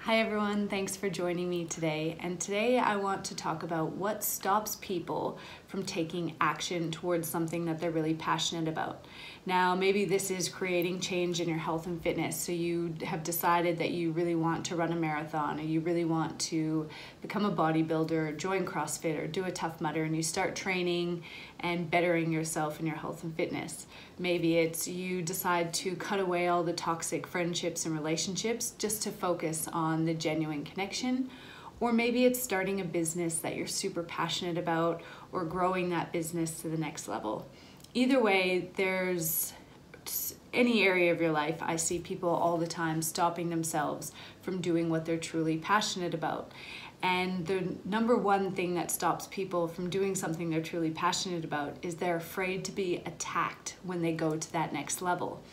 Hi everyone, thanks for joining me today. And today I want to talk about what stops people from taking action towards something that they're really passionate about. Now, maybe this is creating change in your health and fitness. So you have decided that you really want to run a marathon, or you really want to become a bodybuilder, join CrossFit, or do a Tough Mudder, and you start training and bettering yourself in your health and fitness. Maybe it's you decide to cut away all the toxic friendships and relationships just to focus on the genuine connection. Or maybe it's starting a business that you're super passionate about, or growing that business to the next level. Either way, there's any area of your life, I see people all the time stopping themselves from doing what they're truly passionate about. And the number one thing that stops people from doing something they're truly passionate about is they're afraid to be attacked when they go to that next level.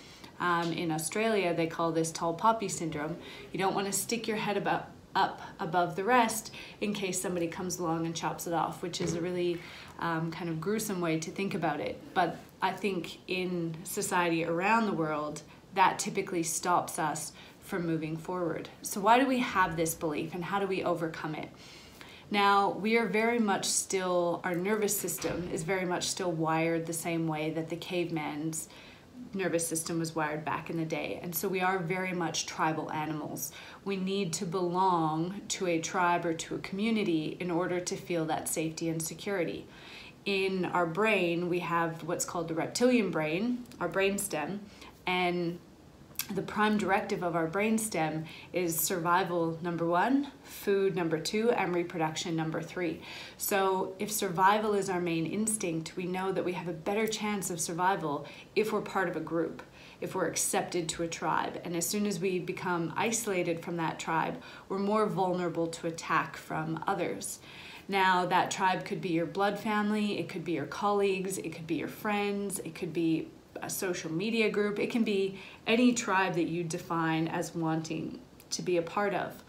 In Australia, they call this tall poppy syndrome. You don't want to stick your head up above the rest in case somebody comes along and chops it off, which is a really kind of gruesome way to think about it. But I think in society around the world, that typically stops us from moving forward. So why do we have this belief, and how do we overcome it? Now, we are very much still, our nervous system is very much still wired the same way that the caveman's nervous system was wired back in the day. And so we are very much tribal animals. We need to belong to a tribe or to a community in order to feel that safety and security. In our brain, we have what's called the reptilian brain, our brainstem, and the prime directive of our brainstem is survival number one, food number two, and reproduction number three. So if survival is our main instinct, we know that we have a better chance of survival if we're part of a group, if we're accepted to a tribe. And as soon as we become isolated from that tribe, we're more vulnerable to attack from others. Now, that tribe could be your blood family, it could be your colleagues, it could be your friends, it could be a social media group. It can be any tribe that you define as wanting to be a part of.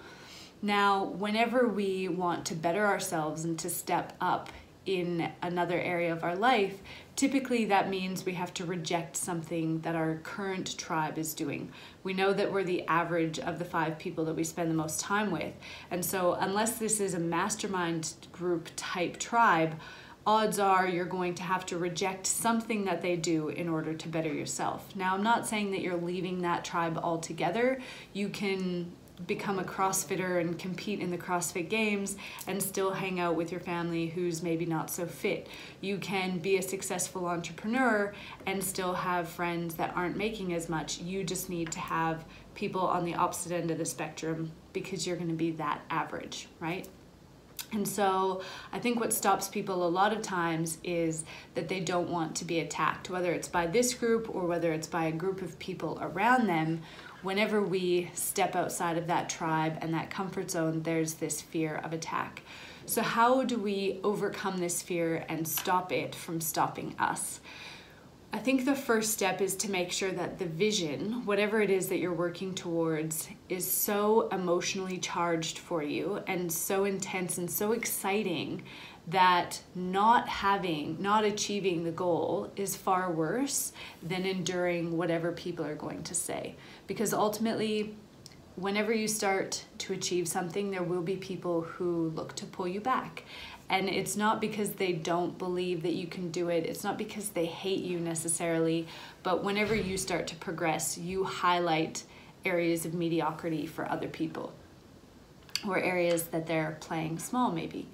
Now, whenever we want to better ourselves and to step up in another area of our life, typically that means we have to reject something that our current tribe is doing. We know that we're the average of the 5 people that we spend the most time with. And so unless this is a mastermind group type tribe, odds are you're going to have to reject something that they do in order to better yourself. Now, I'm not saying that you're leaving that tribe altogether. You can become a CrossFitter and compete in the CrossFit Games and still hang out with your family who's maybe not so fit. You can be a successful entrepreneur and still have friends that aren't making as much. You just need to have people on the opposite end of the spectrum because you're going to be that average, right? And so I think what stops people a lot of times is that they don't want to be attacked, whether it's by this group or whether it's by a group of people around them. Whenever we step outside of that tribe and that comfort zone, there's this fear of attack. So how do we overcome this fear and stop it from stopping us? I think the first step is to make sure that the vision, whatever it is that you're working towards, is so emotionally charged for you and so intense and so exciting that not achieving the goal is far worse than enduring whatever people are going to say. Because ultimately, whenever you start to achieve something, there will be people who look to pull you back. And it's not because they don't believe that you can do it. It's not because they hate you necessarily. But whenever you start to progress, you highlight areas of mediocrity for other people, or areas that they're playing small maybe.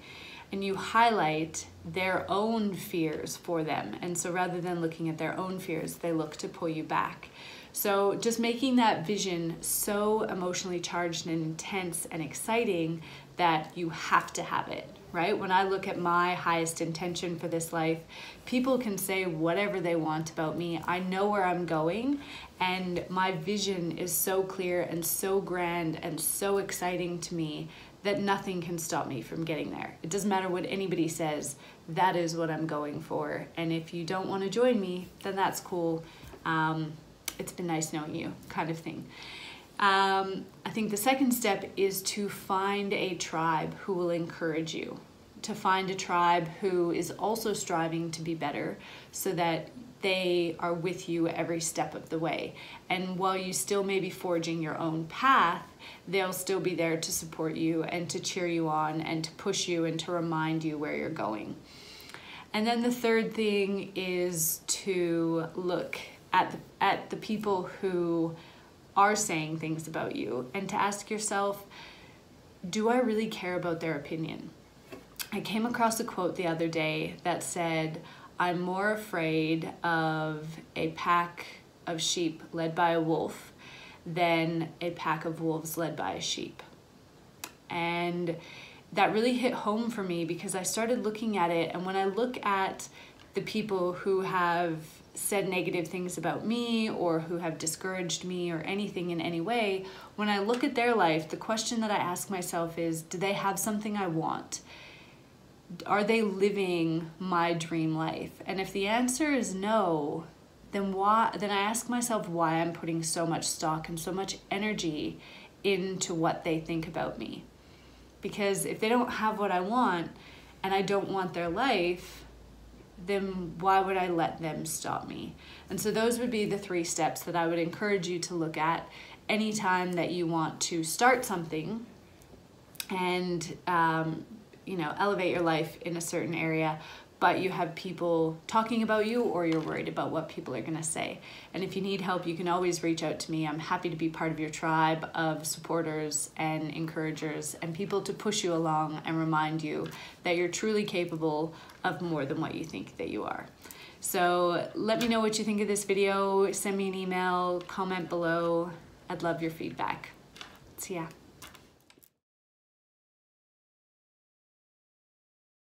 And you highlight their own fears for them. And so rather than looking at their own fears, they look to pull you back. So just making that vision so emotionally charged and intense and exciting that you have to have it, right? When I look at my highest intention for this life, people can say whatever they want about me. I know where I'm going, and my vision is so clear and so grand and so exciting to me that nothing can stop me from getting there. It doesn't matter what anybody says, that is what I'm going for. And if you don't want to join me, then that's cool. It's been nice knowing you, kind of thing. I think the second step is to find a tribe who will encourage you, to find a tribe who is also striving to be better, so that they are with you every step of the way. And while you still may be forging your own path, they'll still be there to support you and to cheer you on and to push you and to remind you where you're going. And then the third thing is to look at the people who are saying things about you and to ask yourself, do I really care about their opinion? I came across a quote the other day that said, I'm more afraid of a pack of sheep led by a wolf than a pack of wolves led by a sheep. And that really hit home for me because I started looking at it, and when I look at the people who have said negative things about me or who have discouraged me or anything in any way, when I look at their life, the question that I ask myself is, do they have something I want? Are they living my dream life? And if the answer is no, then I ask myself why I'm putting so much stock and so much energy into what they think about me. Because if they don't have what I want and I don't want their life, then why would I let them stop me? And so those would be the 3 steps that I would encourage you to look at anytime that you want to start something and elevate your life in a certain area, but you have people talking about you or you're worried about what people are gonna say. And if you need help, you can always reach out to me. I'm happy to be part of your tribe of supporters and encouragers and people to push you along and remind you that you're truly capable of more than what you think that you are. So let me know what you think of this video. Send me an email, comment below. I'd love your feedback. See ya.